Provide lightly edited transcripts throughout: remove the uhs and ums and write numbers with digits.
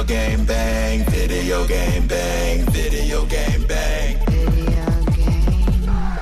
Video game bang, video game bang, video game bang. Video game.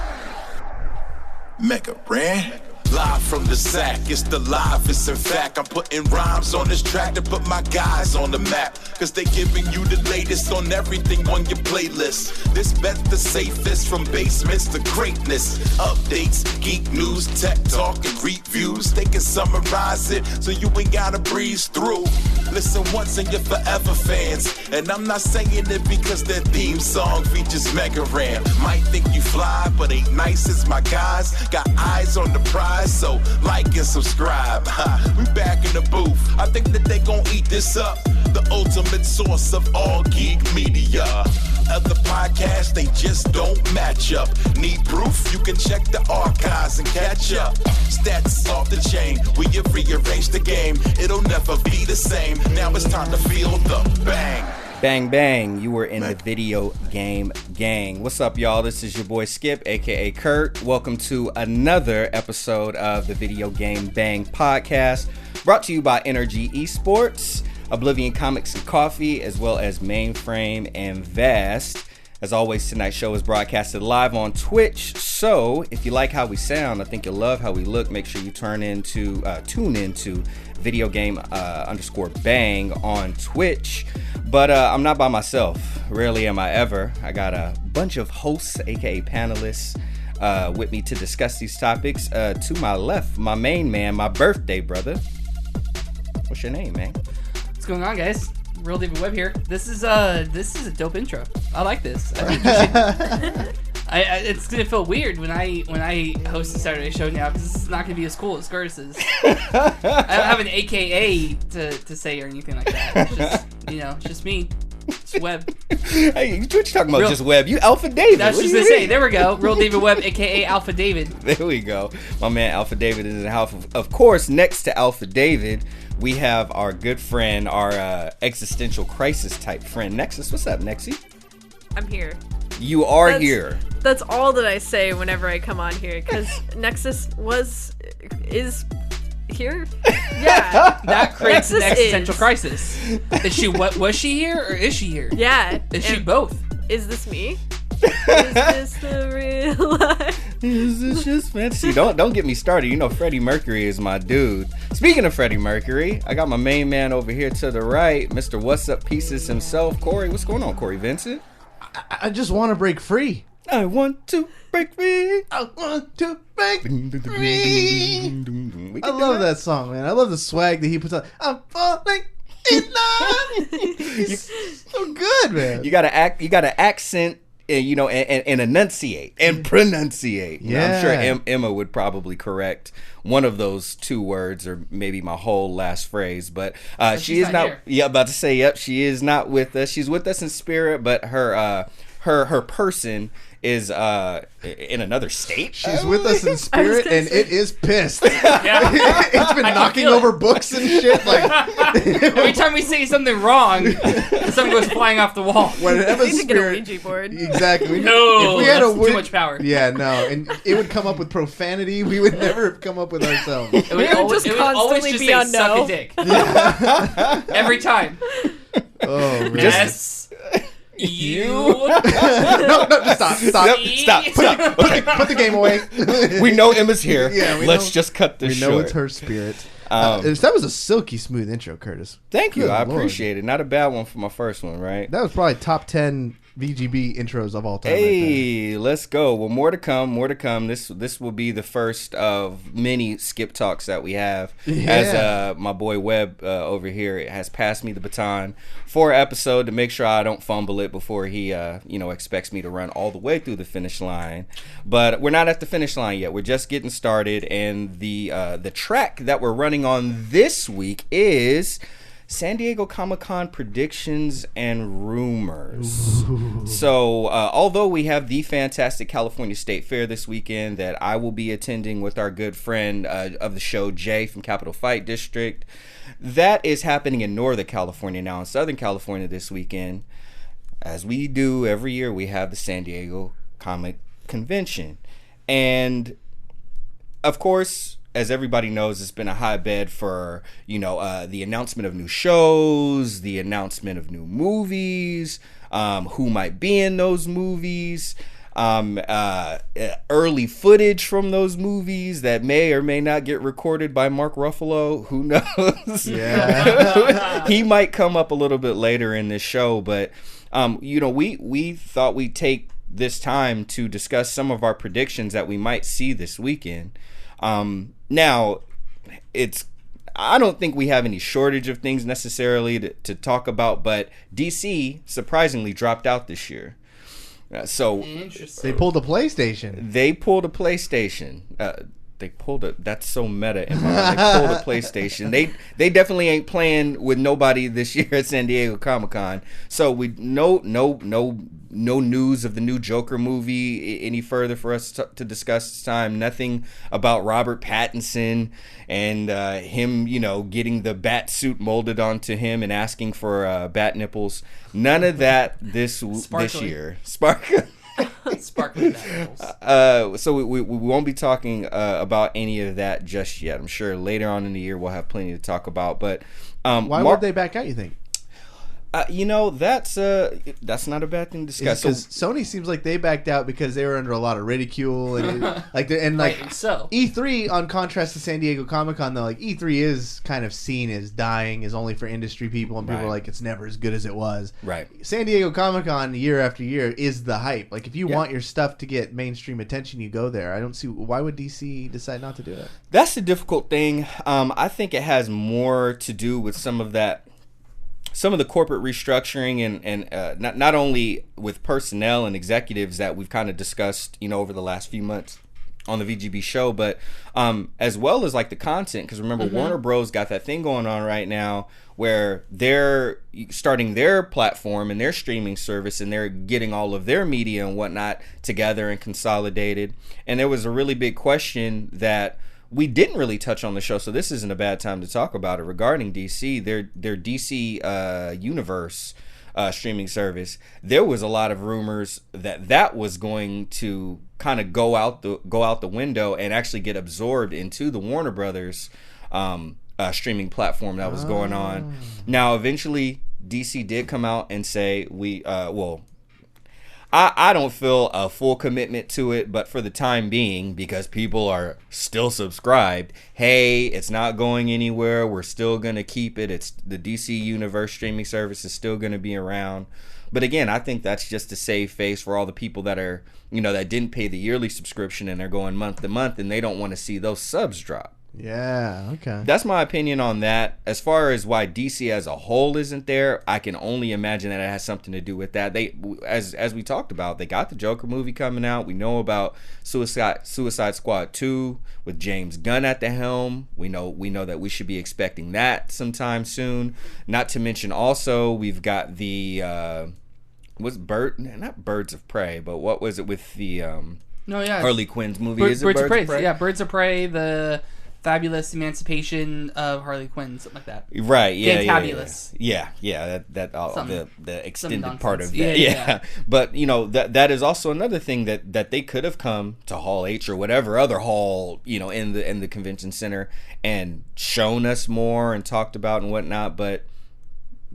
Mega brand. Live from the sack, it's the livest. In fact, I'm putting rhymes on this track to put my guys on the map. Cause they giving you the latest on everything on your playlist. This bet the safest, from basements to greatness. Updates, geek news, tech talk, and reviews. They can summarize it so you ain't gotta breeze through. Listen once and you're forever fans. And I'm not saying it because their theme song features Mega Ram. Might think you fly, but ain't nice as my guys. Got eyes on the prize. So like and subscribe. We back in the booth. I think that they gon' eat this up. The ultimate source of all geek media. Other podcasts, they just don't match up. Need proof? You can check the archives and catch up. Stats off the chain. We have rearranged the game. It'll never be the same. Now it's time to feel the bang. Bang, bang, you were in the Video Game Gang. What's up, y'all? This is your boy Skip, aka Curt. Welcome to another episode of the Video Game Bang podcast, brought to you by Energy Esports, Oblivion Comics and Coffee, as well as Mainframe and Vast. As always, tonight's show is broadcasted live on Twitch, so if you like how we sound, I think you'll love how we look, make sure you tune into Video Game _Bang on Twitch. But I'm not by myself. Rarely am I ever. I got a bunch of hosts, aka panelists, with me to discuss these topics. To my left, my main man, my birthday brother. What's your name, man? What's going on, guys? Real David Webb here. This is a dope intro. I like this. I think you should. It's gonna feel weird when I host a Saturday show now because it's not gonna be as cool as Curtis's. I don't have an AKA to say or anything like that. It's just, it's just me. It's Webb. Hey, what you talking about? Just Webb? You Alpha David. That's just to say. There we go. Real David Webb, AKA Alpha David. There we go. My man Alpha David is in the house. Of course, next to Alpha David, we have our good friend, our existential crisis type friend, Nexus. What's up, Nexy? I'm here. You are here. That's all that I say whenever I come on here, because Nexus is here. Yeah. That creates an existential crisis. Is she was she here or is she here? Yeah. Is she both? Is this me? Is this the real life? Is this just fantasy? Don't get me started. You know Freddie Mercury is my dude. Speaking of Freddie Mercury, I got my main man over here to the right, Mr. What's Up Pieces himself, Cory. What's going on, Cory Vincent? I just want to break free. I want to break free. I want to break free. I love that song, man. I love the swag that he puts on. I'm falling in love. He's so good, man. You gotta accent, and enunciate and pronunciate. Yeah. I'm sure Emma would probably correct one of those two words or maybe my whole last phrase, but she is not here. Yeah, about to say, yep, she is not with us. She's with us in spirit, but her person is in another state. She's with us in spirit, and it is pissed. Yeah. It's been knocking over books and shit. Like every time we say something wrong, something goes flying off the wall. Whenever we need to get a Ouija board. Exactly. No, if we had too much power. Yeah, no, and it would come up with profanity. We would never have come up with ourselves. It would always just say suck a dick. Yeah. Every time. Oh, man. Yes. You no, stop. Put the game away. We know Emma's here. Yeah, let's just cut this short. We know it's her spirit. That was a silky smooth intro, Curtis. Thank you. Good I Lord. appreciate it. Not a bad one for my first one, right? That was probably top 10 VGB intros of all time. Hey, let's go. Well, more to come. This will be the first of many skip talks that we have. Yeah. As my boy Webb over here has passed me the baton for an episode to make sure I don't fumble it before he expects me to run all the way through the finish line. But we're not at the finish line yet. We're just getting started, and the track that we're running on this week is San Diego Comic-Con predictions and rumors. Ooh. So, although we have the fantastic California State Fair this weekend that I will be attending with our good friend of the show, Jay from Capital Fight District, that is happening in Northern California now. In Southern California this weekend, as we do every year, we have the San Diego Comic Convention. And, of course, as everybody knows, it's been a hotbed for, the announcement of new shows, the announcement of new movies, who might be in those movies, early footage from those movies that may or may not get recorded by Mark Ruffalo. Who knows? Yeah. He might come up a little bit later in this show, but we thought we'd take this time to discuss some of our predictions that we might see this weekend. Now, I don't think we have any shortage of things necessarily to talk about, but DC surprisingly dropped out this year. So they pulled a PlayStation. That's so meta in my mind. They pulled a PlayStation. They definitely ain't playing with nobody this year at San Diego Comic-Con. So we no news of the new Joker movie any further for us to discuss this time. Nothing about Robert Pattinson and him, getting the bat suit molded onto him and asking for bat nipples. None of that this year. Sparkling. Sparkling battles. So we won't be talking about any of that just yet. I'm sure later on in the year we'll have plenty to talk about. But why would they back out, you think? That's not a bad thing to discuss. Because Sony seems like they backed out because they were under a lot of ridicule E3, on contrast to San Diego Comic-Con, though, E3 is kind of seen as dying, is only for industry people, and people are like, it's never as good as it was. Right. San Diego Comic-Con year after year is the hype. If you want your stuff to get mainstream attention, you go there. I don't see why would DC decide not to do it. That's the difficult thing. I think it has more to do with some of the corporate restructuring and not only with personnel and executives that we've kind of discussed, over the last few months on the VGB show, but as well as the content. Because remember, Warner Bros. Got that thing going on right now where they're starting their platform and their streaming service, and they're getting all of their media and whatnot together and consolidated. And there was a really big question that we didn't really touch on the show, so this isn't a bad time to talk about it, regarding DC, their DC Universe streaming service. There was a lot of rumors that was going to kind of go out the window and actually get absorbed into the Warner Brothers streaming platform that was going on. Now, eventually, DC did come out and say I don't feel a full commitment to it, but for the time being, because people are still subscribed, hey, it's not going anywhere. We're still going to keep it. It's the DC Universe streaming service is still going to be around. But again, I think that's just to save face for all the people that are, that didn't pay the yearly subscription and they're going month to month and they don't want to see those subs drop. Yeah, okay. That's my opinion on that. As far as why DC as a whole isn't there, I can only imagine that it has something to do with that. They, as we talked about, they got the Joker movie coming out. We know about Suicide Squad 2 with James Gunn at the helm. We know that we should be expecting that sometime soon. Not to mention also we've got the not Birds of Prey, but what was it with the Harley Quinn's movie? Birds of Prey? Yeah, Birds of Prey, the Fabulous Emancipation of Harley Quinn, something like that. Right, yeah. Fantabulous. Yeah. The extended part of that. Yeah. But, that is also another thing that they could have come to Hall H or whatever other hall, in the convention center and shown us more and talked about and whatnot, but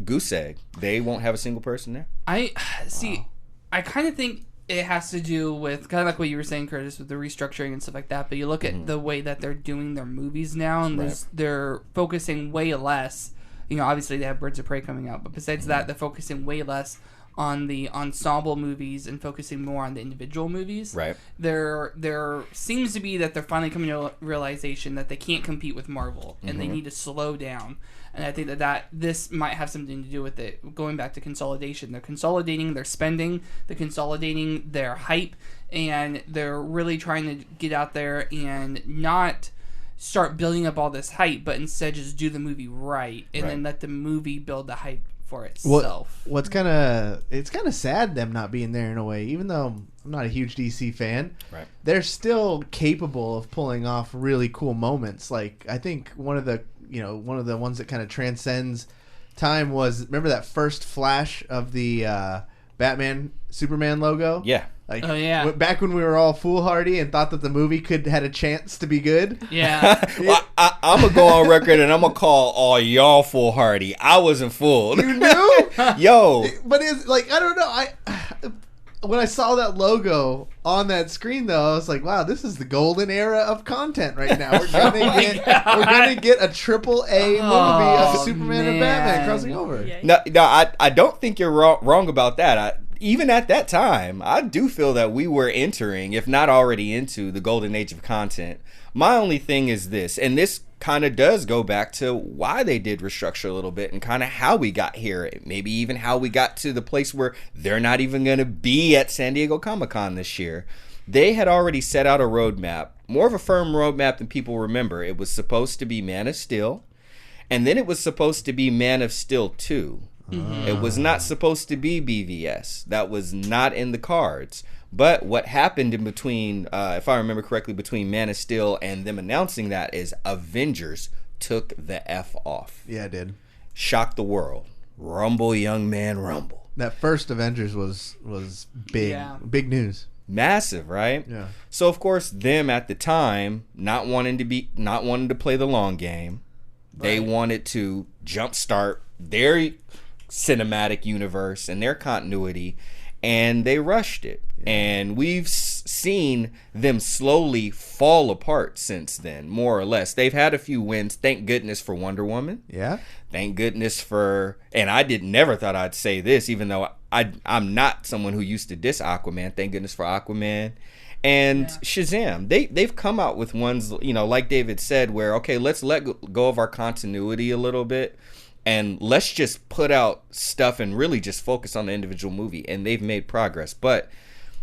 goose egg. They won't have a single person there. I kind of think it has to do with kind of like what you were saying, Curtis, with the restructuring and stuff like that. But you look at the way that they're doing their movies now, and they're focusing way less. Obviously they have Birds of Prey coming out, but besides that, they're focusing way less on the ensemble movies and focusing more on the individual movies. Right. There seems to be that they're finally coming to a realization that they can't compete with Marvel, and they need to slow down. And I think that this might have something to do with it. Going back to consolidation, they're consolidating their spending, they're consolidating their hype, and they're really trying to get out there and not start building up all this hype, but instead just do the movie right, and then let the movie build the hype for itself. It's kind of sad them not being there in a way. Even though I'm not a huge DC fan, they're still capable of pulling off really cool moments. I think one of the ones that kind of transcends time was, remember that first flash of the Batman Superman logo? Yeah. Like, Oh, yeah. back when we were all foolhardy and thought that the movie had a chance to be good. Yeah. Well, I'm gonna go on record and I'm gonna call all y'all foolhardy. I wasn't fooled. You knew? Yo, But it's like, I don't know. When I saw that logo on that screen, though, I was like, wow, this is the golden era of content right now. We're gonna get a triple A movie of Superman and Batman crossing over. Yeah. no, I don't think you're wrong about that. Even at that time, I do feel that we were entering, if not already into, the golden age of content. My only thing is this, and this kind of does go back to why they did restructure a little bit and kind of how we got here. Maybe even how we got to the place where they're not even going to be at San Diego Comic-Con this year. They had already set out a roadmap, more of a firm roadmap than people remember. It was supposed to be Man of Steel, and then it was supposed to be Man of Steel 2. It was not supposed to be BVS. That was not in the cards. But what happened in between, if I remember correctly, between Man of Steel and them announcing that is Avengers took the F off. Yeah, it did. Shocked the world. Rumble, young man, rumble. That first Avengers was big. Yeah. Big news. Massive, right? Yeah. So of course, them at the time not wanting to play the long game. They wanted to jumpstart their cinematic universe and their continuity, and they rushed it. And we've seen them slowly fall apart since then, more or less. They've had a few wins. Thank goodness for Wonder Woman. Yeah. Thank goodness for, and I never thought I'd say this, even though I'm not someone who used to diss Aquaman. Thank goodness for Aquaman. And Shazam, they've come out with ones, like David said, where, okay, let's let go of our continuity a little bit. And let's just put out stuff and really just focus on the individual movie. And they've made progress. But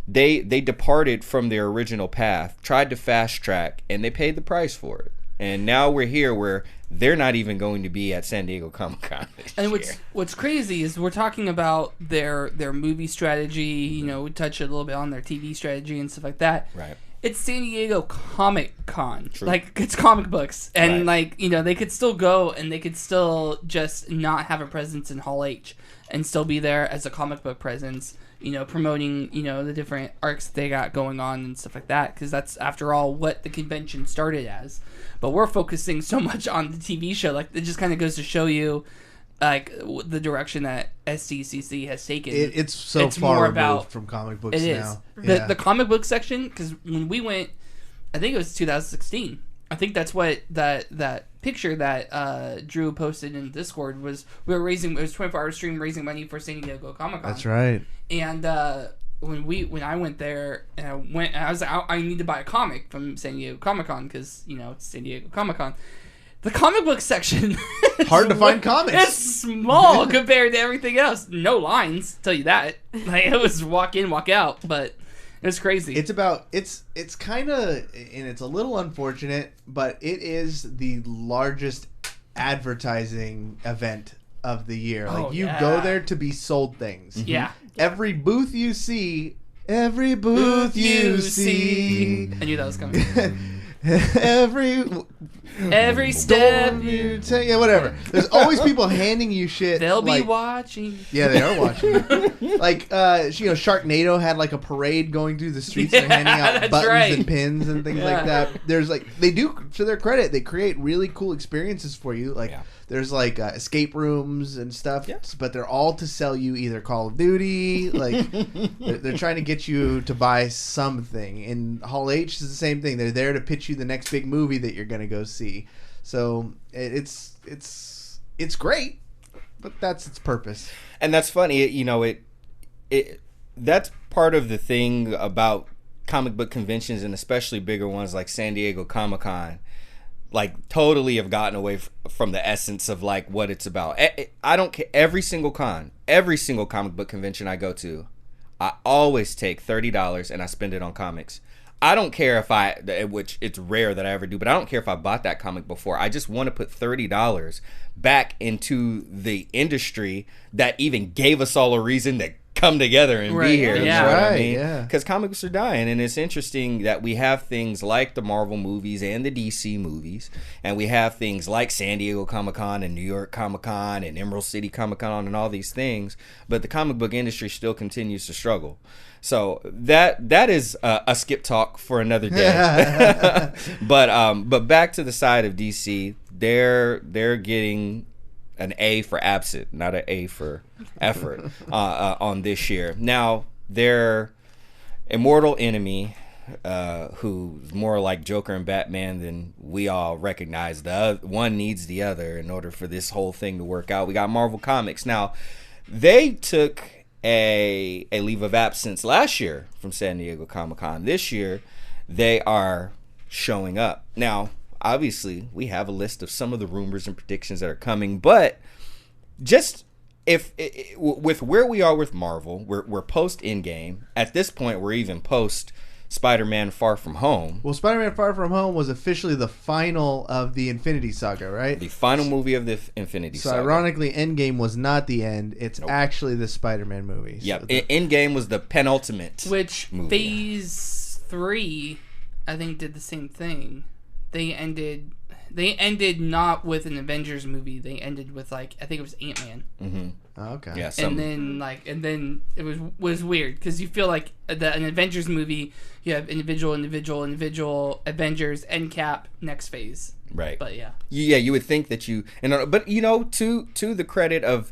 they departed from their original path, tried to fast track, and they paid the price for it. And now we're here where they're not even going to be at San Diego Comic-Con this And year. what's crazy is we're talking about their movie strategy. We touch a little bit on their TV strategy and stuff like that. Right. It's San Diego Comic-Con. True. Like, it's comic books. And, Right. they could still go and they could still just not have a presence in Hall H and still be there as a comic book presence, promoting, the different arcs they got going on and stuff like that. Because that's, after all, what the convention started as. But we're focusing so much on the TV show. Like, it just kind of goes to show you, like, the direction that SDCC has taken. It's It's far more removed about- from comic books It is. now. The comic book section, because when we went, I think it was 2016. I think that's what that picture that Drew posted in Discord was. It was 24-hour stream raising money for San Diego Comic-Con. That's right. And when I went there and I was like, I need to buy a comic from San Diego Comic-Con because it's San Diego Comic-Con. The comic book section Hard to find comics. It's small compared to everything else. No lines, tell you that. Like, it was walk in, walk out, but it was crazy. It's kind of, and it's a little unfortunate, but it is the largest advertising event of the year. Like, you go there to be sold things. Yeah. Every booth you see, I knew that was coming. Every step you take, yeah, whatever. There's always people handing you shit. They'll be watching. Yeah, they are watching. Like, Sharknado had like a parade going through the streets and handing out buttons and pins and things like that. There's they do, to their credit, they create really cool experiences for you. Like, there's like escape rooms and stuff, but they're all to sell you either Call of Duty. Like, they're trying to get you to buy something. And Hall H is the same thing. They're there to pitch you the next big movie that you're gonna go see. So it's great, but that's its purpose. And that's funny. That's part of the thing about comic book conventions, and especially bigger ones like San Diego Comic-Con. Like, totally have gotten away from the essence of like what it's about. I don't care. Every single comic book convention I go to, I always take $30 and I spend it on comics. I don't care which it's rare that I ever do, but I don't care if I bought that comic before. I just want to put $30 back into the industry that even gave us all a reason to come together and be here. Yeah. You know what I Right, mean? yeah. Because comic books are dying, and it's interesting that we have things like the Marvel movies and the DC movies, and we have things like San Diego Comic-Con and New York Comic-Con and Emerald City Comic-Con and all these things, but the comic book industry still continues to struggle. So that is a skip talk for another day. But back to the side of DC, they're getting an A for absent, not an A for effort on this year. Now, their immortal enemy, who's more like Joker and Batman than we all recognize, one needs the other in order for this whole thing to work out. We got Marvel Comics. Now, they took a leave of absence last year from San Diego Comic-Con. This year, they are showing up. Now, obviously, we have a list of some of the rumors and predictions that are coming, but just with where we are with Marvel, we're post Endgame. At this point, we're even post Spider-Man Far From Home. Well, Spider-Man Far From Home was officially the final of the Infinity Saga, right? The final movie of the Infinity Saga. So ironically, Endgame was not the end. It's actually the Spider-Man movie. Yep. Endgame was the penultimate Which movie. Phase 3, I think, did the same thing. They ended not with an Avengers movie. They ended with, like, I think it was Ant-Man. Mm-hmm. Oh, okay. Yeah, And then it was weird because you feel like an Avengers movie, you have individual Avengers, end cap, next phase. Right. But yeah, you would think that but to the credit of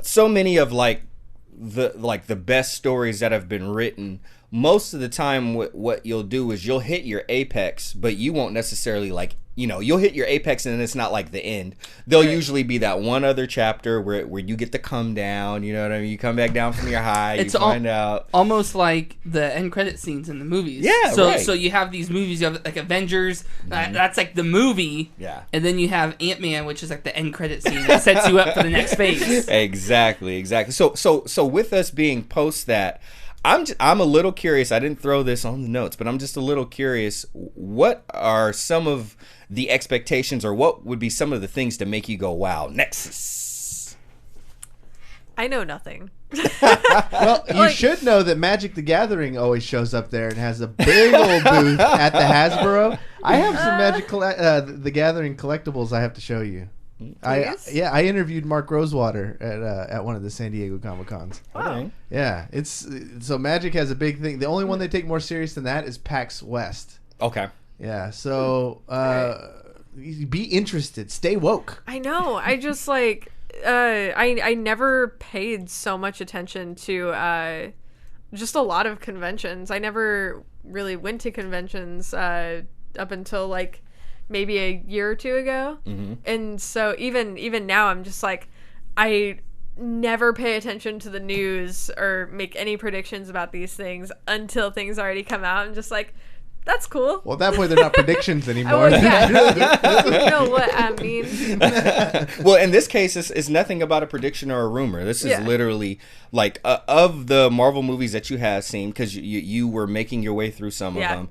so many of the best stories that have been written, most of the time what you'll do is you'll hit your apex, but you won't necessarily you'll hit your apex and then it's not like the end. There'll usually be that one other chapter where you get to come down, you know what I mean? You come back down from your high, you find out. Almost like the end credit scenes in the movies. Yeah, right. So you have these movies, you have like Avengers, that's like the movie. Yeah. And then you have Ant-Man, which is like the end credit scene that sets you up for the next phase. Exactly. So with us being post that, I'm a little curious. I didn't throw this on the notes, but I'm just a little curious. What are some of the expectations, or what would be some of the things to make you go, wow, Nexus? I know nothing. Well, you should know that Magic the Gathering always shows up there and has a big old booth at the Hasbro. I have some Magic the Gathering collectibles I have to show you. I interviewed Mark Rosewater at one of the San Diego Comic-Cons. Wow. Yeah, so Magic has a big thing. The only one they take more serious than that is PAX West. Okay. Yeah, so be interested. Stay woke. I know. I just I never paid so much attention to just a lot of conventions. I never really went to conventions up until maybe a year or two ago. Mm-hmm. And so even now I'm just I never pay attention to the news or make any predictions about these things until things already come out. I'm just that's cool. Well, at that point, they're not predictions anymore. Yeah. You know what I mean. Well, in this case, it's nothing about a prediction or a rumor. This is literally of the Marvel movies that you have seen, because you were making your way through some of them.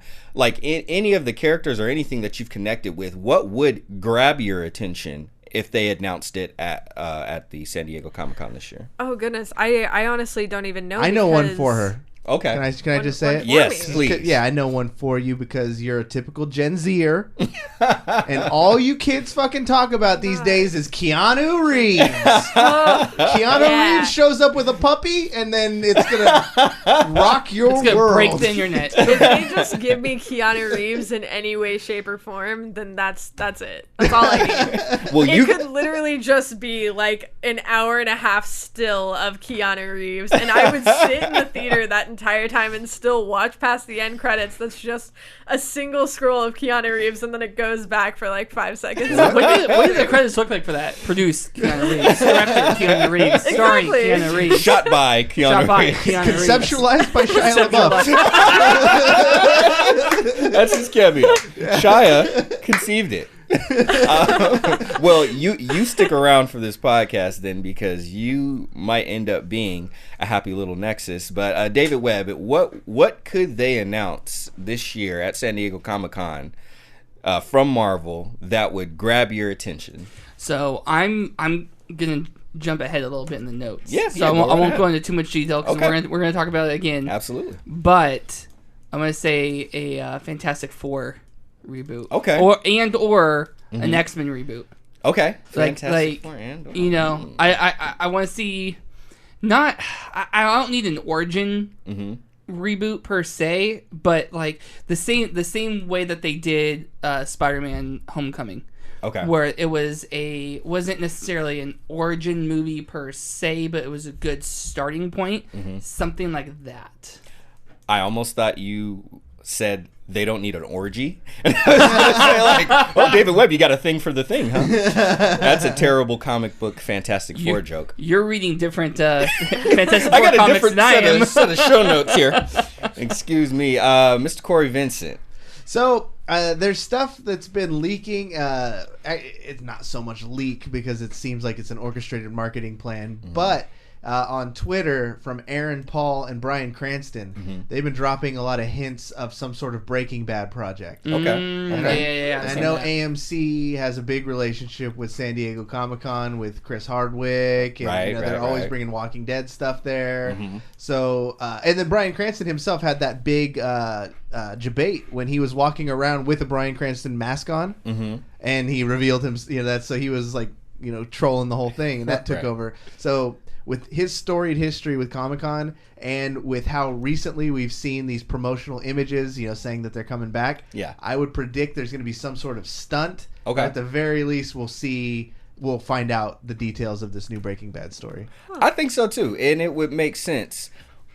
Any of the characters or anything that you've connected with, what would grab your attention if they announced it at the San Diego Comic-Con this year? Oh goodness, I honestly don't even know. I know one for her. Okay. Can I just say it? Yes, please. Yeah, I know one for you because you're a typical Gen Zer. And all you kids fucking talk about these days is Keanu Reeves. Keanu Reeves shows up with a puppy and then it's going to rock your world. It's going to break the internet. If they just give me Keanu Reeves in any way, shape, or form, then that's it. That's all I need. Well, it could literally just be an hour and a half still of Keanu Reeves, and I would sit in the theater that entire time and still watch past the end credits. That's just a single scroll of Keanu Reeves, and then it goes back for 5 seconds. What do the credits look like for that? Produced Keanu Reeves, director Keanu Reeves, starring Keanu Reeves, shot by Keanu Reeves, conceptualized by Shia LaBeouf. That's his cameo. Shia conceived it. Well, you stick around for this podcast then, because you might end up being a happy little Nexus. But David Webb, what could they announce this year at San Diego Comic-Con from Marvel that would grab your attention? So I'm gonna jump ahead a little bit in the notes. Yeah, so I won't go into too much detail because we're gonna talk about it again. Absolutely. But I'm gonna say a Fantastic Four reboot. Okay. Or an X-Men reboot. Okay. Fantastic Four you know, I want to see. I don't need an origin reboot per se, but like the same way that they did Spider-Man: Homecoming. Okay. Where it wasn't necessarily an origin movie per se, but it was a good starting point. Something like that. I almost thought you said they don't need an orgy. And I was gonna say, like, oh, David Webb, you got a thing for the thing, huh? That's a terrible comic book Fantastic Four joke. You're reading different Fantastic Four I got a comics different than I am. set of show notes here. Excuse me, Mr. Corey Vincent. So there's stuff that's been leaking. It's not so much leak because it seems like it's an orchestrated marketing plan, but on Twitter from Aaron Paul and Bryan Cranston, they've been dropping a lot of hints of some sort of Breaking Bad project. Okay. Yeah. I know AMC has a big relationship with San Diego Comic-Con with Chris Hardwick, and they're always bringing Walking Dead stuff there. So, and then Bryan Cranston himself had that big debate when he was walking around with a Bryan Cranston mask on, and he revealed him. So he was like, trolling the whole thing, and that took over. So, with his storied history with Comic-Con and with how recently we've seen these promotional images, saying that they're coming back, I would predict there's going to be some sort of stunt. Okay. At the very least, we'll find out the details of this new Breaking Bad story. I think so too, and it would make sense.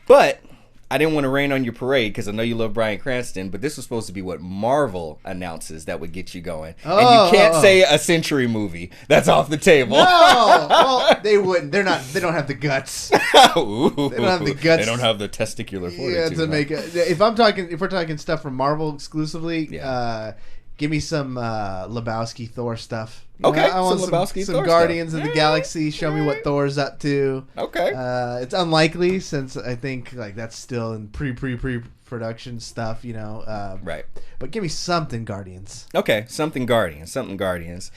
But I didn't want to rain on your parade because I know you love Bryan Cranston, but this was supposed to be what Marvel announces that would get you going. And you can't say a Century movie. That's off the table. No! Well, they wouldn't. They don't have the guts. Ooh, they don't have the guts. They don't have the testicular fortitude. To make it. If we're talking stuff from Marvel exclusively, give me some Lebowski Thor stuff. Okay, I want some Guardians of the Galaxy. Show me what Thor's up to. Okay. It's unlikely since I think that's still in pre-production stuff, right. But give me something Guardians. Okay, something Guardians.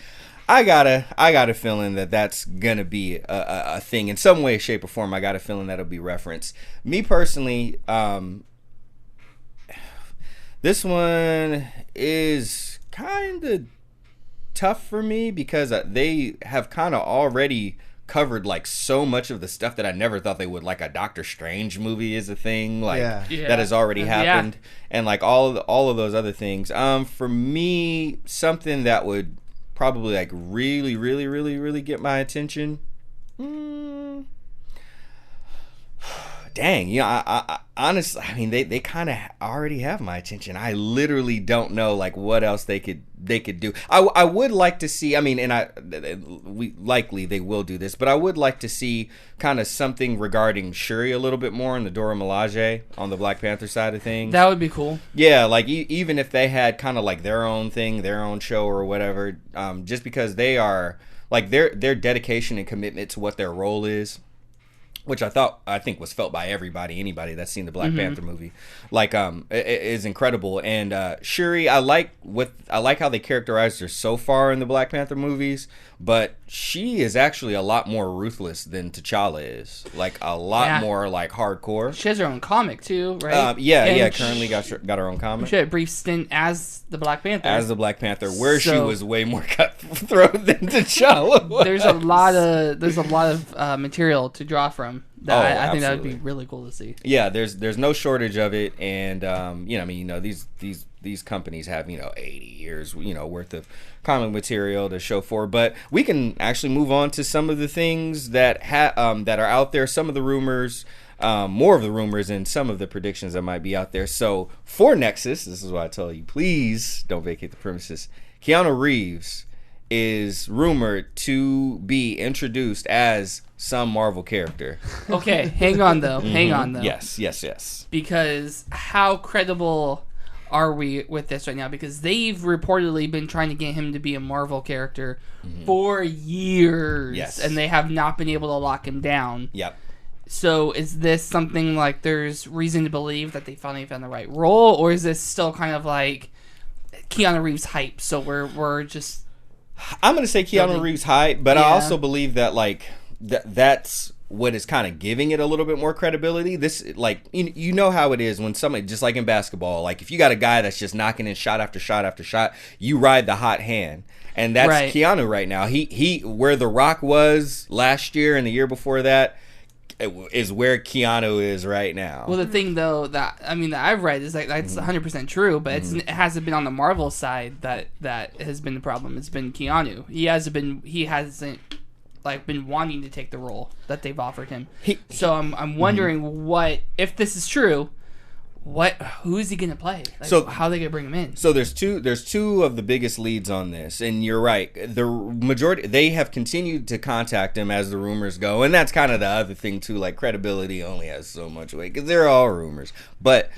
I got a feeling that's gonna be a thing in some way, shape, or form. I got a feeling that'll be referenced. Me personally, this one is kind of tough for me because they have kind of already covered like so much of the stuff that I never thought they would. Like a Doctor Strange movie is a thing that has already happened, and like all of those other things. For me, something that would probably like really, really, really, really get my attention. Dang, I honestly, I mean, they kind of already have my attention. I literally don't know like what else they could do. I would like to see. I mean, and they will do this, but I would like to see kind of something regarding Shuri a little bit more in the Dora Milaje on the Black Panther side of things. That would be cool. Yeah, like even if they had kind of like their own thing, their own show or whatever, just because they are like their dedication and commitment to what their role is. Which I think was felt by anybody that's seen the Black Panther movie, like is incredible. And Shuri, I like how they characterized her so far in the Black Panther movies, but she is actually a lot more ruthless than T'Challa is, like a lot more like hardcore. She has her own comic too, right? Currently got her own comic. She had a brief stint as the Black Panther. Where she was way more cutthroat than T'Challa was. There's a lot of material to draw from. I think that would be really cool to see. Yeah, there's no shortage of it, and these companies have 80 years worth of comic material to show for. But we can actually move on to some of the things that that are out there. Some of the rumors, more of the rumors, and some of the predictions that might be out there. So for Nexus, this is why I tell you, please don't vacate the premises. Keanu Reeves is rumored to be introduced as some Marvel character. Okay, hang on though. Yes. Because how credible are we with this right now? Because they've reportedly been trying to get him to be a Marvel character for years. Yes. And they have not been able to lock him down. Yep. So is this something like there's reason to believe that they finally found the right role? Or is this still kind of like Keanu Reeves hype? So we're just... I'm going to say Keanu Reeves hype, but I also believe that like that's what is kind of giving it a little bit more credibility. This, like, you know how it is when somebody, just like in basketball, like if you got a guy that's just knocking in shot after shot after shot, you ride the hot hand. And that's right. Keanu right now. He where The Rock was last year and the year before that is where Keanu is right now. Well, the thing though that I've read is like that's 100% true, but it hasn't been on the Marvel side that has been the problem. It's been Keanu. He hasn't like been wanting to take the role that they've offered him. So I'm wondering what, if this is true, who is he gonna play? Like, so how are they gonna bring him in? So there's two of the biggest leads on this, and you're right. The majority, they have continued to contact him as the rumors go, and that's kind of the other thing too. Like, credibility only has so much weight because they're all rumors. But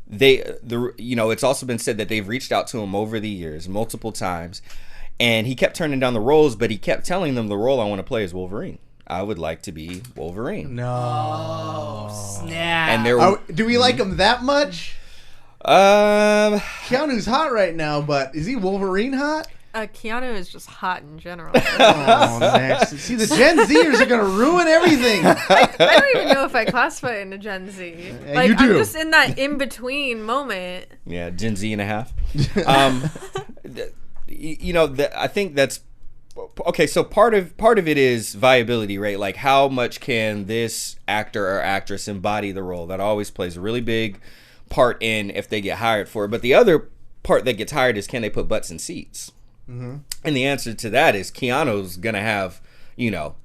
it's also been said that they've reached out to him over the years multiple times, and he kept turning down the roles, but he kept telling them the role I want to play is Wolverine. I would like to be Wolverine. No. Oh, snap. And do we like him that much? Keanu's hot right now, but is he Wolverine hot? Keanu is just hot in general. Oh, Nexy. See, the Gen Zers are going to ruin everything. I don't even know if I classify into Gen Z. Like, you do. I'm just in that in-between moment. Yeah, Gen Z and a half. I think that's okay. So part of it is viability, right? Like, how much can this actor or actress embody the role? That always plays a really big part in if they get hired for it. But the other part that gets hired is, can they put butts in seats? Mm-hmm. And the answer to that is Keanu's gonna have,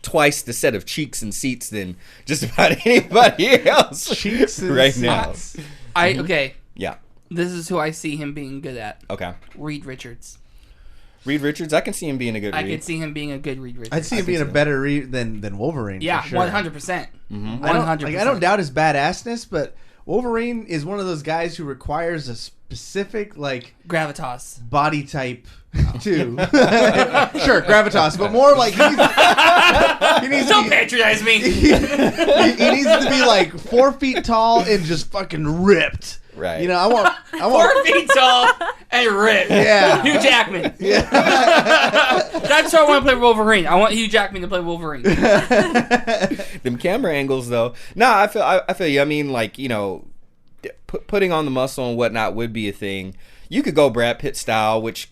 twice the set of cheeks and seats than just about anybody else. Cheeks and right seats. now. Okay. Yeah. This is who I see him being good at. Okay. Reed Richards. Reed Richards, I can see him being a good Reed. I could see him being a good Reed Richards. I'd see him being a better Reed than Wolverine. Yeah, for sure. 100%. 100%. I don't doubt his badassness, but Wolverine is one of those guys who requires a specific gravitas body type too. Sure, gravitas, but more like he needs don't patronize me. He needs to be like 4 feet tall and just fucking ripped. Right. I want 4 feet tall and ripped. Yeah. Hugh Jackman. Yeah. That's why I want to play Wolverine. I want Hugh Jackman to play Wolverine. Them camera angles, though. No, I feel you. I mean, putting on the muscle and whatnot would be a thing. You could go Brad Pitt style, which,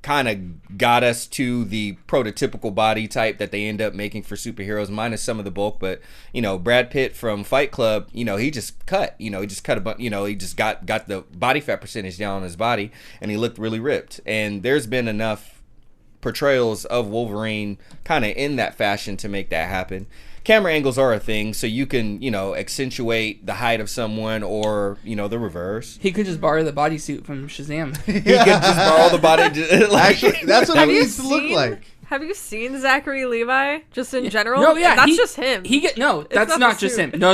kind of got us to the prototypical body type that they end up making for superheroes, minus some of the bulk. But Brad Pitt from Fight Club, he just cut, he just cut a bunch, he just got the body fat percentage down on his body, and he looked really ripped. And there's been enough portrayals of Wolverine kind of in that fashion to make that happen. Camera angles are a thing, so you can, accentuate the height of someone, or, the reverse. He could just borrow the bodysuit from Shazam. He could just borrow the body. Actually, that's what it needs to look like. Have you seen Zachary Levi just in general? No, yeah, that's just him. That's not just him. No.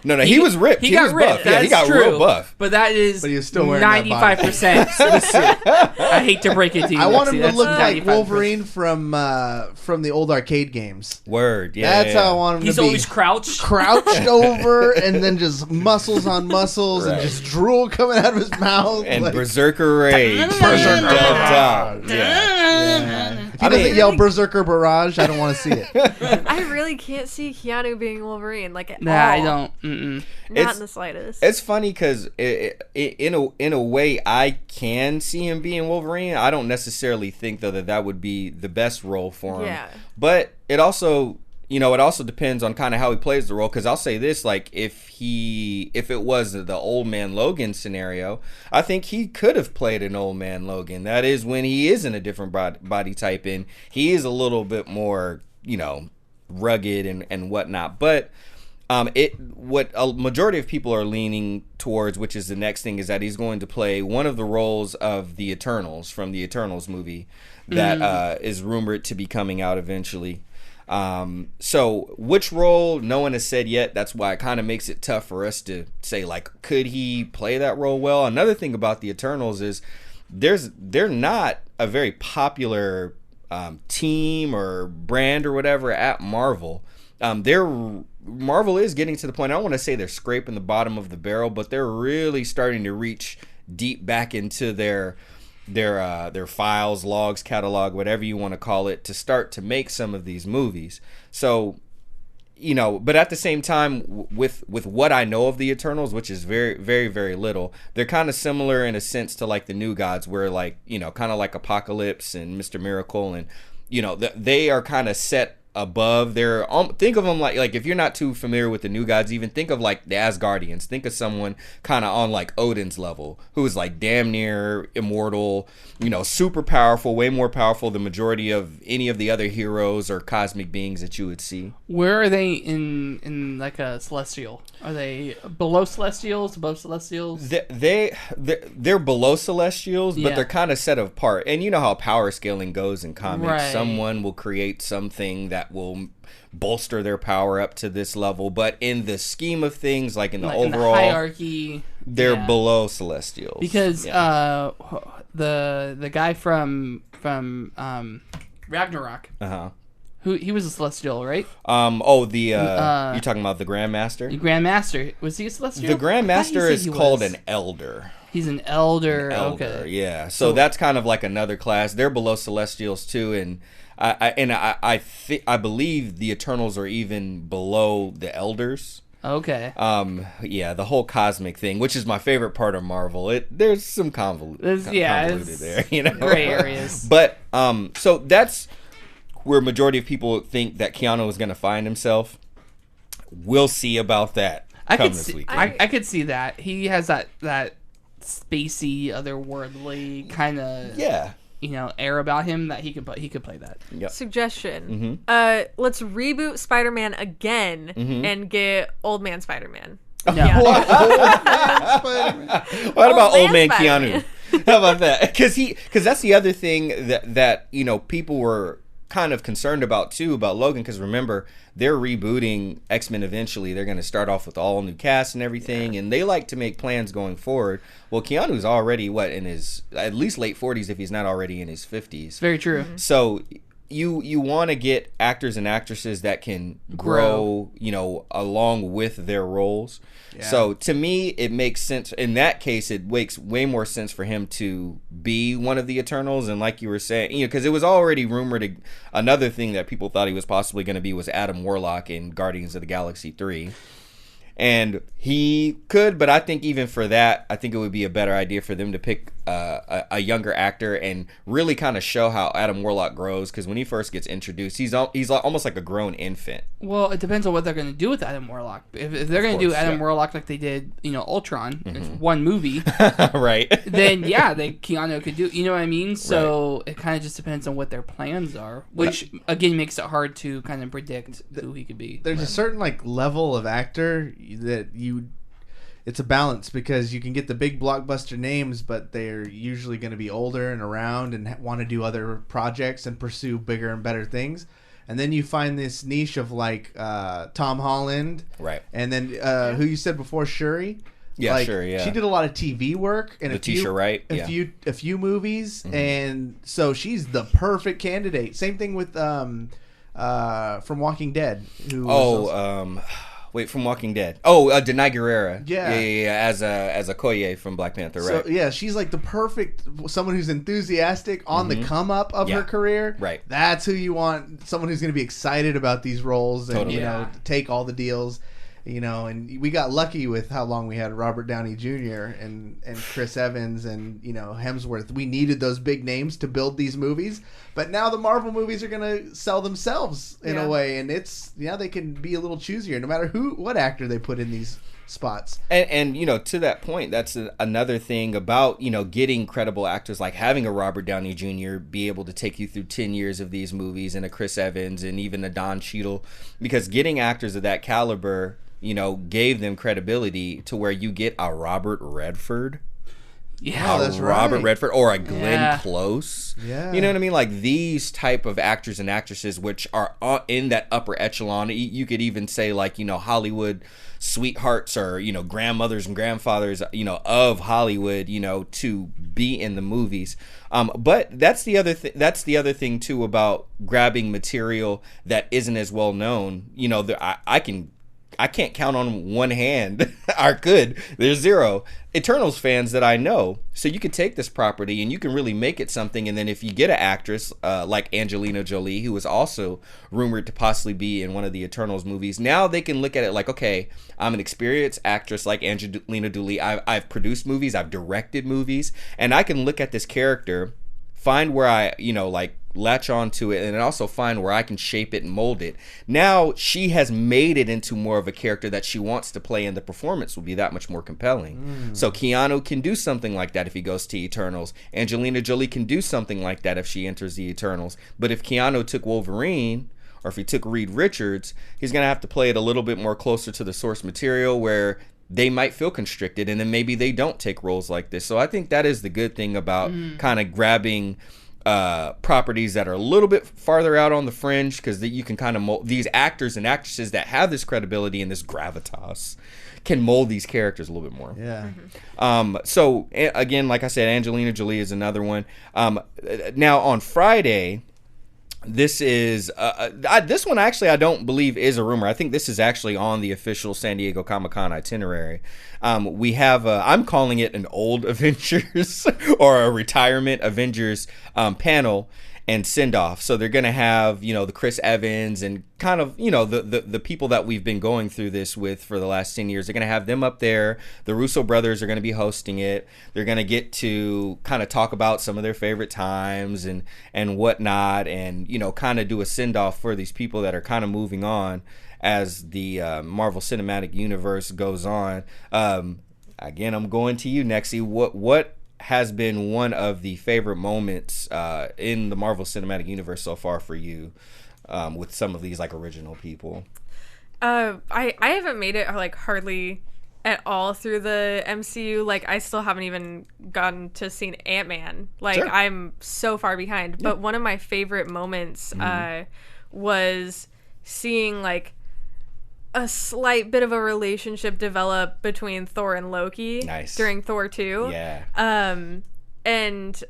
No. He was ripped. He was ripped. Buff. Yeah, he got real buff. But that is 95% the suit. I hate to break it to you. I want him to look 95%. like Wolverine from the old arcade games. Word. Yeah. That's how I want him to be. He's always crouched over, and then just muscles on muscles, and just drool coming out of his mouth. And Berserker Rage. If he doesn't yell Berserker Barrage, I don't want to see it. I really can't see Keanu being Wolverine at all. I don't. Mm-mm. Not in the slightest. It's funny because in a way I can see him being Wolverine. I don't necessarily think though that would be the best role for him. Yeah. But it also depends on kind of how he plays the role. Because I'll say this, like if it was the old man Logan scenario, I think he could have played an old man Logan. That is when he is in a different body type and he is a little bit more, rugged and whatnot. But what a majority of people are leaning towards, which is the next thing, is that he's going to play one of the roles of the Eternals from the Eternals movie that is rumored to be coming out eventually. So which role, no one has said yet. That's why it kind of makes it tough for us to say, could he play that role well? Another thing about the Eternals is they're not a very popular team or brand or whatever at Marvel. Marvel is getting to the point, I don't want to say they're scraping the bottom of the barrel, but they're really starting to reach deep back into their their files, logs, catalog, whatever you want to call it, to start to make some of these movies. So, but at the same time, with what I know of the Eternals, which is very, very, very little, they're kind of similar in a sense to like the New Gods, where like, kind of like Apocalypse and Mr. Miracle, and they are kind of set above their think of them like if you're not too familiar with the New Gods, even think of like the Asgardians. Think of someone kind of on like Odin's level, who is like damn near immortal, super powerful, way more powerful than majority of any of the other heroes or cosmic beings that you would see. Where are they in like a celestial? Are they below celestials, above celestials? They're below celestials, but they're kind of set apart. And you know how power scaling goes in comics. Right. Someone will create something that will bolster their power up to this level, but in the scheme of things, like in the overall in the hierarchy, they're below celestials. Because the guy from Ragnarok, he was a celestial, right? You're talking about the Grandmaster? The Grandmaster, was he a celestial? The Grandmaster is called an elder. He's an elder. Okay. Yeah. So So that's kind of like another class. They're below celestials too, and I believe the Eternals are even below the elders. Okay. Yeah, the whole cosmic thing, which is my favorite part of Marvel. There's some convoluted there, gray areas. But so that's where majority of people think that Keanu is going to find himself. We'll see about that. I could see that. He has that spacey, otherworldly kind of air about him that he could play that. Yep. Suggestion. Let's reboot Spider-Man again and get Old Man Spider-Man. No. Yeah. What about Old Man Spider-Man. Keanu? How about that? Because that's the other thing that people were kind of concerned about too, about Logan, because remember, they're rebooting X-Men eventually. They're going to start off with all new cast and everything, and they like to make plans going forward. Well, Keanu's already in his at least late 40s, if he's not already in his 50s. Very true. So you want to get actors and actresses that can grow, along with their roles. Yeah. So to me, it makes sense. In that case, it makes way more sense for him to be one of the Eternals. And like you were saying, because it was already rumored. Another thing that people thought he was possibly going to be was Adam Warlock in Guardians of the Galaxy 3. And he could, but I think even for that, I think it would be a better idea for them to pick a younger actor and really kind of show how Adam Warlock grows. Because when he first gets introduced, he's almost like a grown infant. Well, it depends on what they're going to do with Adam Warlock. If they're going to do Adam Warlock like they did, Ultron, it's one movie, right? Then Keanu could do. You know what I mean? So it kind of just depends on what their plans are, which again makes it hard to kind of predict who he could be. There's a certain level of actor that it's a balance, because you can get the big blockbuster names, but they're usually going to be older and around and want to do other projects and pursue bigger and better things. And then you find this niche of Tom Holland, right? And then who you said before, Shuri. Yeah, sure. Yeah, she did a lot of TV work and a few movies, and so she's the perfect candidate. Same thing with from Walking Dead. From Walking Dead. Denai Guerrera. Yeah. As a Koye from Black Panther, right? So, yeah, she's the perfect someone who's enthusiastic on the come up of her career. Right. That's who you want. Someone who's going to be excited about these roles and take all the deals. And we got lucky with how long we had Robert Downey Jr. and Chris Evans and Hemsworth. We needed those big names to build these movies, but now the Marvel movies are going to sell themselves in a way, and they can be a little choosier no matter what actor they put in these spots. And to that point, that's another thing about getting credible actors, like having a Robert Downey Jr. be able to take you through 10 years of these movies, and a Chris Evans and even a Don Cheadle, because getting actors of that caliber gave them credibility to where you get a Robert Redford. Yeah, that's Robert right. Redford or a Glenn Close. Yeah. You know what I mean? Like these type of actors and actresses, which are in that upper echelon. You could even say Hollywood sweethearts or, grandmothers and grandfathers, of Hollywood, to be in the movies. But that's the other thing too about grabbing material that isn't as well known. I can't count on one hand. I could. There's zero Eternals fans that I know. So you could take this property and you can really make it something. And then if you get an actress like Angelina Jolie, who is also rumored to possibly be in one of the Eternals movies, now they can look at it like, okay, I'm an experienced actress like Angelina Jolie. I've produced movies, I've directed movies, and I can look at this character, find where I, like latch onto it, and also find where I can shape it and mold it. Now she has made it into more of a character that she wants to play, and the performance will be that much more compelling. So Keanu can do something like that if he goes to Eternals. Angelina Jolie can do something like that if she enters the Eternals. But if Keanu took Wolverine, or if he took Reed Richards, he's going to have to play it a little bit more closer to the source material, where they might feel constricted, and then maybe they don't take roles like this. So I think that is the good thing about kind of grabbing properties that are a little bit farther out on the fringe, because you can kind of mold these actors and actresses that have this credibility and this gravitas, can mold these characters a little bit more. Yeah. So again, like I said, Angelina Jolie is another one. Now on Friday, this is this one actually I don't believe is a rumor. I think this is actually on the official San Diego Comic-Con itinerary. We have I'm calling it an old Avengers or a retirement Avengers panel and send off. So they're gonna have the Chris Evans and kind of the people that we've been going through this with for the last 10 years. They're gonna have them up there. The Russo brothers are gonna be hosting it. They're gonna get to kind of talk about some of their favorite times and whatnot, and kind of do a send off for these people that are kind of moving on as the Marvel Cinematic Universe goes on. Again, I'm going to you, Nexy. What has been one of the favorite moments in the Marvel Cinematic Universe so far for you, with some of these like original people? I haven't made it like hardly at all through the MCU. Like I still haven't even gotten to see Ant-Man. Like Sure. I'm so far behind. But one of my favorite moments was seeing like a slight bit of a relationship develop between Thor and Loki during Thor 2. Yeah. And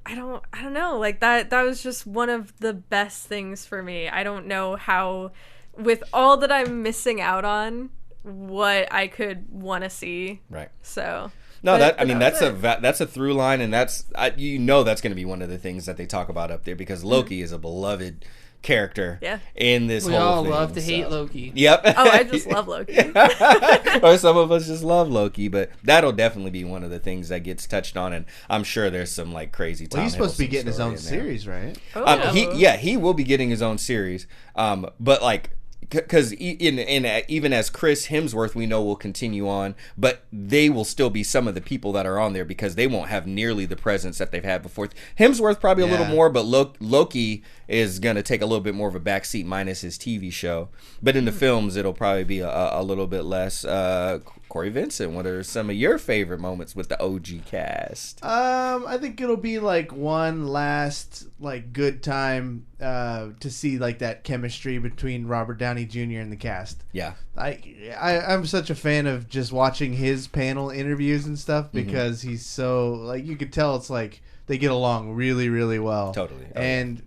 I don't know, like that was just one of the best things for me. I don't know how, with all that I'm missing out on, what I could want to see. Right. So no, that's a through line, and that's that's going to be one of the things that they talk about up there, because Loki is a beloved character in this we whole all thing. love to hate Loki. Yep. Oh, I just love Loki. Or some of us just love Loki, but that'll definitely be one of the ththings that gets touched on, and I'm sure there's some like crazy Tom Well, he's supposed to be Hiddleston getting his story own in there. series, right? He will be getting his own series. But like, because even as Chris Hemsworth, we know will continue on, but they will still be some of the people that are on there, because they won't have nearly the presence that they've had before. Hemsworth probably a little more, but Loki is going to take a little bit more of a backseat minus his TV show. But in the films, it'll probably be a little bit less. Corey Vincent, what are some of your favorite moments with the OG cast? I think it'll be like one last like good time to see like that chemistry between Robert Downey Jr. and the cast. Yeah. I'm such a fan of just watching his panel interviews and stuff, because he's so, like, you could tell it's like they get along really, really well. Totally. And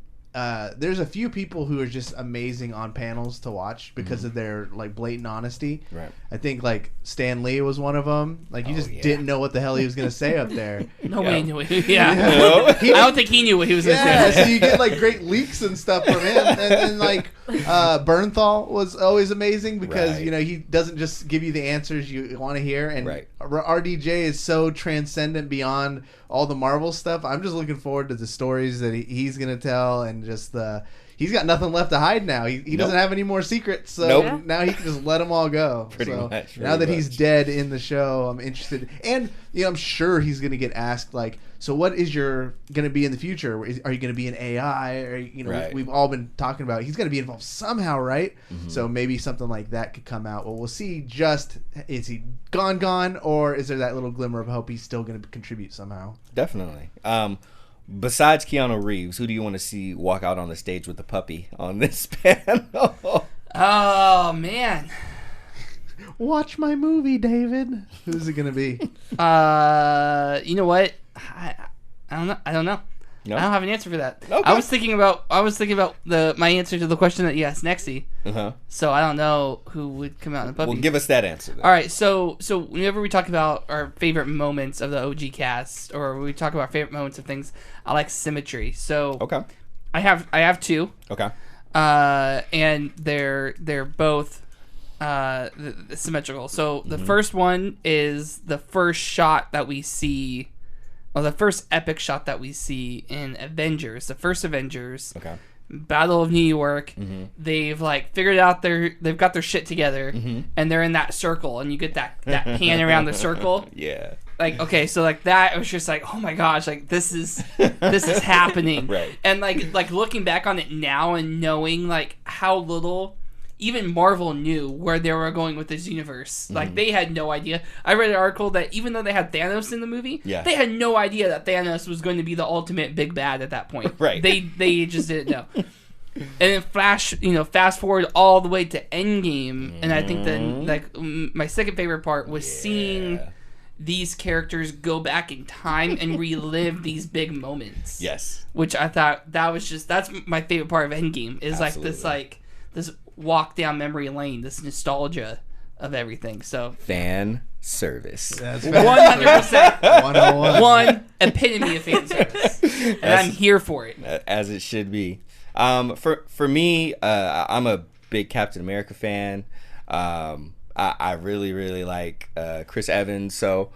there's a few people who are just amazing on panels to watch because of their like blatant honesty. Right. I think like Stan Lee was one of them. Like you just didn't know what the hell he was gonna say up there. No way knew it. Yeah. I don't think he knew what he was going to Yeah, say. so you get like great leaks and stuff from him, and then like Bernthal was always amazing because he doesn't just give you the answers you want to hear, and RDJ is so transcendent beyond all the Marvel stuff. I'm just looking forward to the stories that he's gonna tell, and just he's got nothing left to hide now. He doesn't have any more secrets, so now he can just let them all go. Pretty much. Now that he's dead in the show, I'm interested, and I'm sure he's gonna get asked like, so what is your going to be in the future? Are you going to be an AI? Or we've all been talking about he's going to be involved somehow, right? Mm-hmm. So maybe something like that could come out. Well, we'll see. Just is he gone, or is there that little glimmer of hope he's still going to contribute somehow? Definitely. Besides Keanu Reeves, who do you want to see walk out on the stage with the puppy on this panel? Oh man. Watch my movie, David. Who's it going to be? You know what? I don't know. No? I don't have an answer for that. Okay. I was thinking about my answer to the question that you asked Nexy. So I don't know who would come out in the puppy. Well, give us that answer then. All right, so whenever we talk about our favorite moments of the OG cast, or we talk about favorite moments of things, I like symmetry. So Okay. I have two. Okay. And they're both symmetrical. So the first one is the first shot that we see, or the first epic shot that we see in Avengers, the first Avengers. Okay. Battle of New York. They've like figured out they've got their shit together, and they're in that circle, and you get that pan around the circle. Yeah. Like, okay, so like that, it was just like, oh my gosh, like this is happening. Right. And like looking back on it now and knowing like how little even Marvel knew where they were going with this universe. Like they had no idea. I read an article that even though they had Thanos in the movie, they had no idea that Thanos was going to be the ultimate big bad at that point. Right. They just didn't know. And then fast forward all the way to Endgame, and I think then like my second favorite part was seeing these characters go back in time and relive these big moments. Yes. Which I thought that's my favorite part of Endgame is this walk down memory lane, this nostalgia of everything. So Fan service. That's 100%. 101. One epitome of fan service. And I'm here for it. As it should be. For me, I'm a big Captain America fan. I really, really like Chris Evans. So,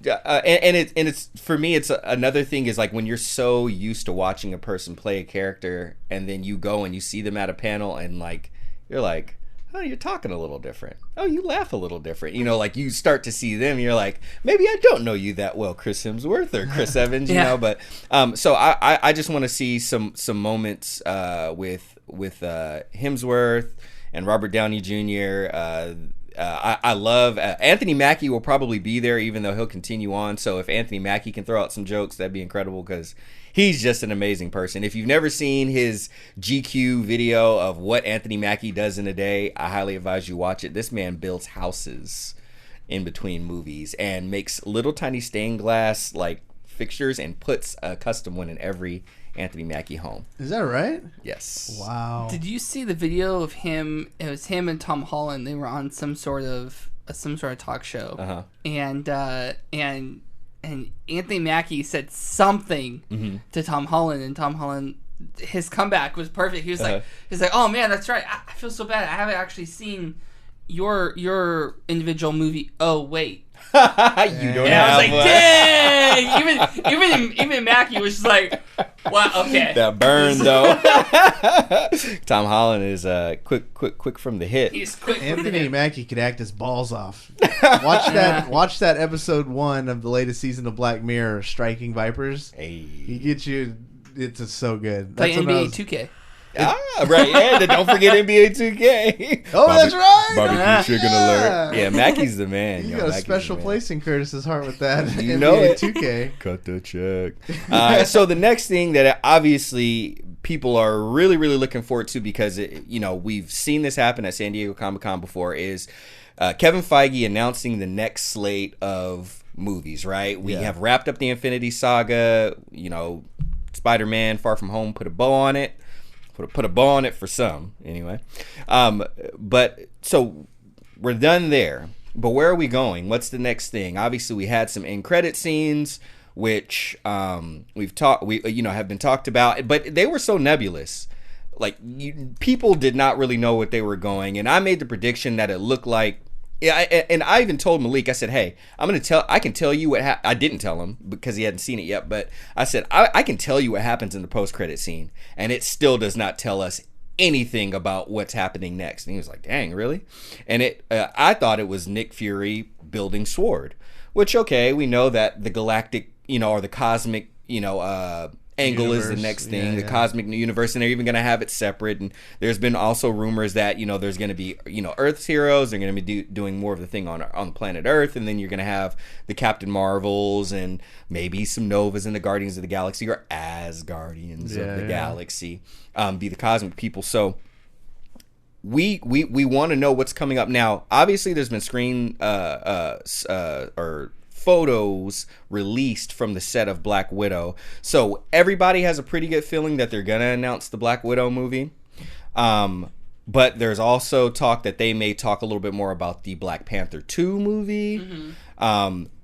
it's for me, it's another thing is like when you're so used to watching a person play a character, and then you go and you see them at a panel, and like you're like, oh, you're talking a little different. Oh, you laugh a little different. Like you start to see them, you're like, maybe I don't know you that well, Chris Hemsworth or Chris Evans, you know. But so I just want to see some moments with Hemsworth and Robert Downey Jr. I love Anthony Mackie will probably be there, even though he'll continue on. So if Anthony Mackie can throw out some jokes, that'd be incredible because he's just an amazing person. If you've never seen his GQ video of what Anthony Mackie does in a day, I highly advise you watch it. This man builds houses in between movies and makes little tiny stained glass like fixtures and puts a custom one in every Anthony Mackie home. Is that right? Yes. Wow. Did you see the video of him? It was him and Tom Holland. They were on some sort of talk show, and Anthony Mackie said something to Tom Holland, and Tom Holland, his comeback was perfect. He was like, "Oh man, that's right. I feel so bad. I haven't actually seen your individual movie. Oh wait." You don't and have I was like, dang! Even Mackie was just like, wow, okay. That burn though. Tom Holland is quick from the hit. He's quick. Anthony Mackie could act his balls off. Watch that episode 1 of the latest season of Black Mirror, Striking Vipers. Hey. He gets you. It's so good. Play That's what I NBA was- 2K. Right. And don't forget NBA 2K. Oh, that's right. Barbecue chicken alert. Yeah, Mackie's the man. You yo. got a Mackie's special the man. place in Curtis's heart with that. You know NBA it. 2K. Cut the check. So the next thing that obviously people are really, really looking forward to because we've seen this happen at San Diego Comic-Con before is Kevin Feige announcing the next slate of movies. Right, we have wrapped up the Infinity Saga. Spider-Man: Far From Home put a bow on it. Put a bow on it for some, anyway. But so we're done there. But where are we going? What's the next thing? Obviously, we had some end credit scenes, which have been talked about, but they were so nebulous. Like people did not really know what they were going, and I made the prediction that it looked like. Yeah, and I even told Malik, I said, hey, I can tell you what I didn't tell him because he hadn't seen it yet, but I said, I can tell you what happens in the post-credit scene, and it still does not tell us anything about what's happening next. And he was like, dang, really? And I thought it was Nick Fury building Sword, which, okay, we know that the galactic, or the cosmic, angle universe is the next thing, the cosmic universe, and they're even going to have it separate. And there's been also rumors that there's going to be Earth's heroes. They're going to be doing more of the thing on the planet Earth, and then you're going to have the Captain Marvels and maybe some Novas and the Guardians of the Galaxy or as Guardians of the Galaxy be the cosmic people. So we want to know what's coming up now. Obviously, there's been screen or photos released from the set of Black Widow. So everybody has a pretty good feeling that they're gonna announce the Black Widow movie. But there's also talk that they may talk a little bit more about the Black Panther 2 movie.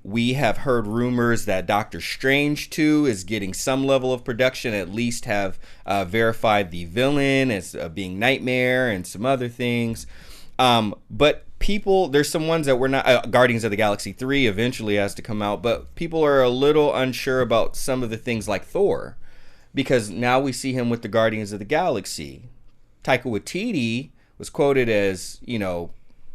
We have heard rumors that Doctor Strange 2 is getting some level of production, at least have verified the villain as being Nightmare and some other things. But people, there's some ones that we're not, Guardians of the Galaxy 3 eventually has to come out, but people are a little unsure about some of the things like Thor, because now we see him with the Guardians of the Galaxy. Taika Waititi was quoted as,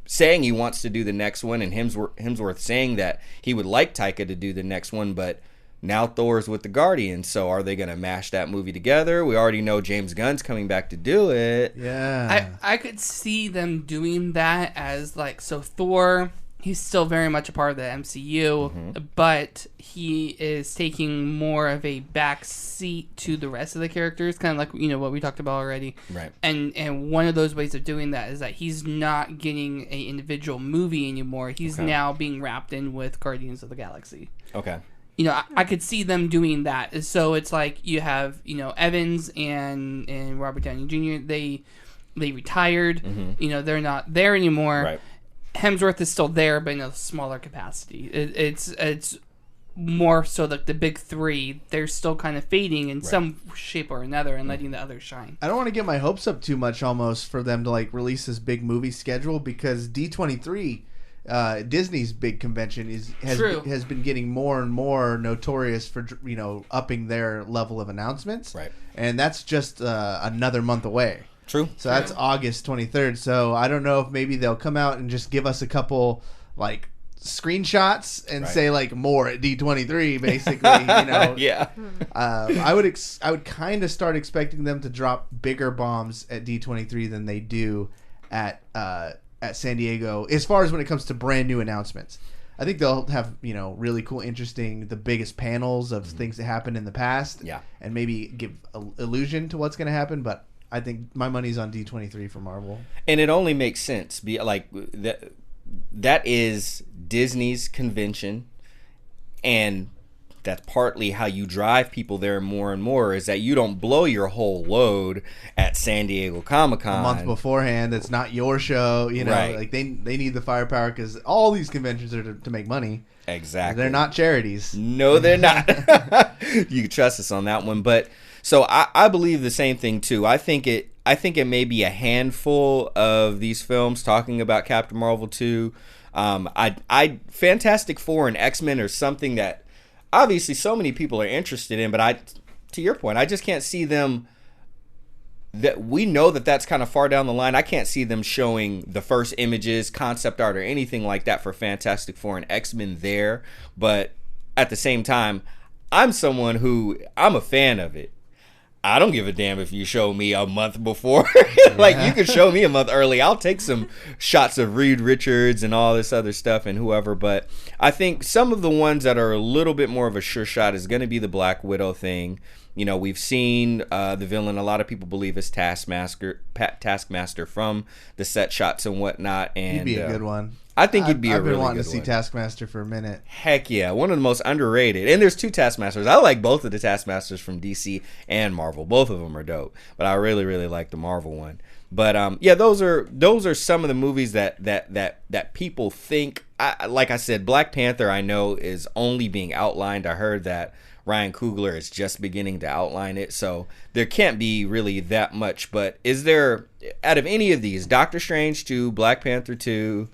saying he wants to do the next one, and Hemsworth saying that he would like Taika to do the next one, but now Thor's with the Guardians, so are they going to mash that movie together? We already know James Gunn's coming back to do it. Yeah. I could see them doing that as, so Thor, he's still very much a part of the MCU, but he is taking more of a back seat to the rest of the characters, kind of like, what we talked about already. Right. And one of those ways of doing that is that he's not getting an individual movie anymore. He's now being wrapped in with Guardians of the Galaxy. Okay. I could see them doing that. So it's like you have, Evans and Robert Downey Jr., they retired. They're not there anymore. Right. Hemsworth is still there, but in a smaller capacity. It's more so like the big three, they're still kind of fading in some shape or another and letting the others shine. I don't want to get my hopes up too much almost for them to release this big movie schedule, because D23, Disney's big convention, has been getting more and more notorious for upping their level of announcements. Right. And that's just another month away. True. So that's August 23rd. So I don't know if maybe they'll come out and just give us a couple screenshots and say more at D23, basically. Yeah. I would kind of start expecting them to drop bigger bombs at D23 than they do at San Diego, as far as when it comes to brand new announcements. I think they'll have really cool, interesting, the biggest panels of things that happened in the past. Yeah. And maybe give an illusion to what's going to happen, but I think my money's on D23 for Marvel. And it only makes sense. That is Disney's convention, and that's partly how you drive people there more and more, is that you don't blow your whole load at San Diego Comic-Con a month beforehand. It's not your show, right. They need the firepower, because all these conventions are to make money. Exactly. They're not charities. No, they're not. You can trust us on that one. But so I believe the same thing too. I think it may be a handful of these films talking about Captain Marvel 2. Fantastic Four and X-Men are something that obviously so many people are interested in, but to your point, I just can't see them. That we know that's kind of far down the line. I can't see them showing the first images, concept art, or anything like that for Fantastic Four and X-Men there. But at the same time, I'm a fan of it. I don't give a damn if you show me a month before. You can show me a month early. I'll take some shots of Reed Richards and all this other stuff and whoever. But I think some of the ones that are a little bit more of a sure shot is going to be the Black Widow thing. We've seen the villain, a lot of people believe is Taskmaster from the set shots and whatnot. And he'd be a good one. I think he'd be a really good one. I've been wanting to see Taskmaster for a minute. Heck yeah. One of the most underrated. And there's two Taskmasters. I like both of the Taskmasters from DC and Marvel. Both of them are dope. But I really, really like the Marvel one. But those are some of the movies that people think. Like I said, Black Panther I know is only being outlined. I heard that Ryan Coogler is just beginning to outline it, so there can't be really that much. But is there, out of any of these, Doctor Strange 2, Black Panther 2,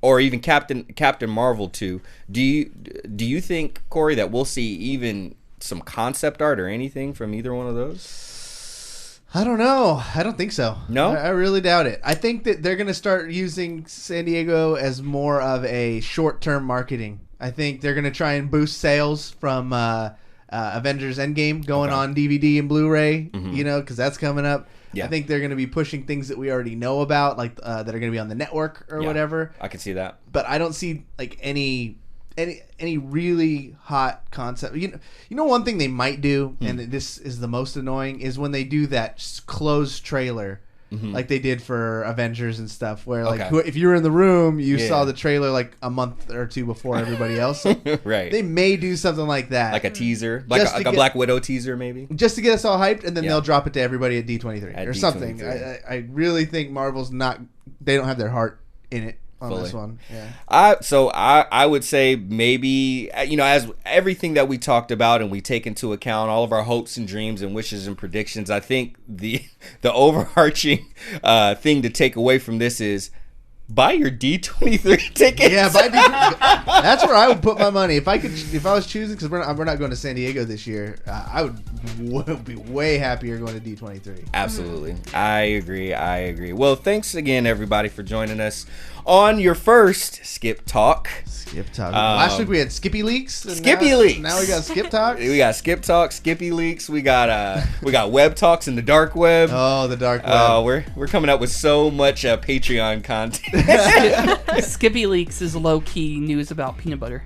or even Captain Marvel 2, do you think, Corey, that we'll see even some concept art or anything from either one of those? I don't know. I don't think so. No? I really doubt it. I think that they're going to start using San Diego as more of a short-term marketing. I think they're going to try and boost sales from Avengers Endgame going on DVD and Blu-ray, because that's coming up. Yeah. I think they're going to be pushing things that we already know about, that are going to be on the network or whatever. I can see that. But I don't see any really hot concept. One thing they might do, and this is the most annoying, is when they do that closed trailer like they did for Avengers and stuff, where like if you were in the room, you saw the trailer like a month or two before everybody else. So right. They may do something like that, like a teaser, like a Black Widow teaser, maybe, just to get us all hyped, and then they'll drop it to everybody at D23 or D23. something. I really think Marvel's not. They don't have their heart in it. On Fully. This one, yeah. I would say maybe, as everything that we talked about and we take into account all of our hopes and dreams and wishes and predictions, I think the overarching thing to take away from this is buy your D23 tickets. Yeah, buy D23. That's where I would put my money if I was choosing, because we're not going to San Diego this year. I would be way happier going to D23. Absolutely, I agree. Well, thanks again, everybody, for joining us on your first Skip Talk. Last week we had Skippy Leaks. Leaks. Now we got Skip Talks. We got Skip Talk, Skippy Leaks. We got Web Talks in the dark web. Oh, the dark web. We're coming up with so much Patreon content. Skippy Leaks is low key news about peanut butter.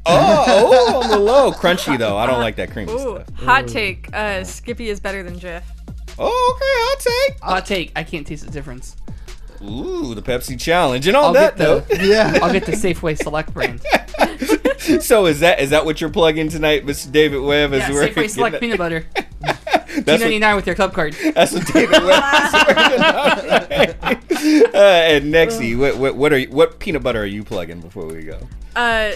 Oh, on the low. Crunchy though. I don't like that creamy stuff. Hot take. Skippy is better than Jif. Oh, okay. Hot take. I can't taste the difference. Ooh, the Pepsi challenge. And on that note, I'll get the Safeway Select brand. So is that what you're plugging tonight, Mr. David Webb? Yeah, Safeway Select peanut butter. That's $2.99 with your club card. That's what David Webb is. And Nexy, what peanut butter are you plugging before we go?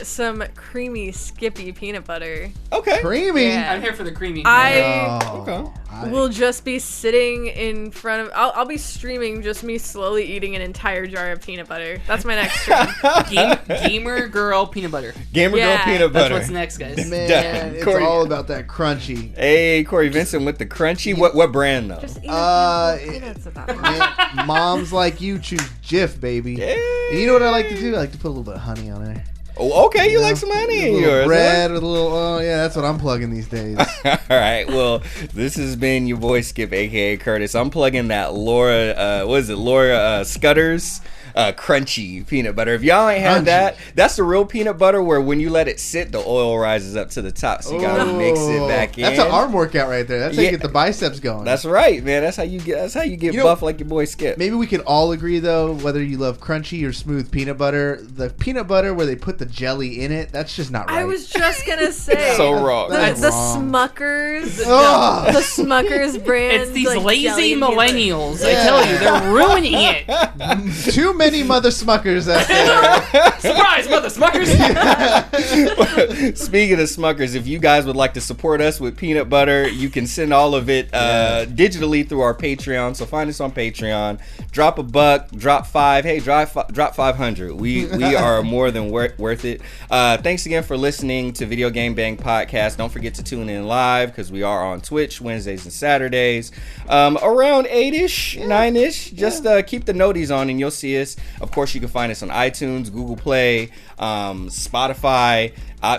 Some creamy Skippy peanut butter. Okay. Creamy. Yeah. I'm here for the creamy. Okay. Will just be sitting in front of. I'll be streaming just me slowly eating an entire jar of peanut butter. That's my next stream. Gamer girl peanut butter. Gamer girl peanut butter. That's what's next, guys. Man, it's Corey, all about that crunchy. Hey, Cory Vincent with the crunchy. What brand though? Just eat peanuts at that point. Man, moms like you choose Jif, baby. Yeah. And you know what I like to do? I like to put a little bit of honey on there. Oh, okay. You like some honey in yours? Bread with a little. Oh yeah, that's what I'm plugging these days. All right. Well, this has been your boy Skip, aka Curtis. I'm plugging that Laura. What is it? Laura Scudder's crunchy peanut butter. If y'all ain't had that, that's the real peanut butter where when you let it sit, the oil rises up to the top. So you gotta mix it back in. That's an arm workout right there. That's how you get the biceps going. That's right, man. That's how you get buff like your boy Skip. Maybe we can all agree though, whether you love crunchy or smooth peanut butter, the peanut butter where they put the jelly in it, that's just not right. I was just gonna say So wrong. The Smuckers, Ugh. the Smuckers brand. It's these like, lazy jelly millennials. Yeah. I tell you, they're ruining it. Too many mother Smuckers out there. Surprise, mother Smuckers! Speaking of Smuckers, if you guys would like to support us with peanut butter, you can send all of it digitally through our Patreon. So find us on Patreon. Drop $1, drop $5. Hey, drop 500. We are more than worth it. Thanks again for listening to Videogame BANG podcast. Don't forget to tune in live because we are on Twitch Wednesdays and Saturdays around 8ish, 9ish. Just keep the noties on and you'll see us. Of course, you can find us on iTunes, Google Play, Spotify.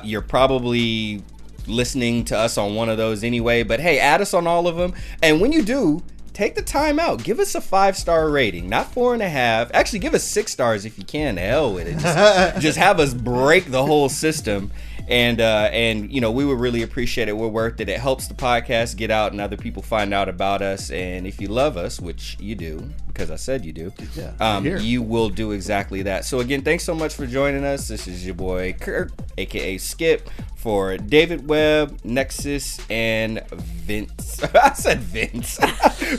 You're probably listening to us on one of those anyway, but hey, add us on all of them. And when you do, take the time out. Give us a 5-star rating, not 4.5. Actually, give us 6 stars if you can. The hell with it. Just have us break the whole system. And you know, we would really appreciate it. We're worth it. It helps the podcast get out and other people find out about us. And if you love us, which you do, because I said you do, you will do exactly that. So again, thanks so much for joining us. This is your boy Curt, aka Skip, for David Webb, Nexus, and Vince. I said Vince.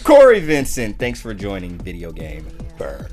Cory Vincent. Thanks for joining Video Game Burn.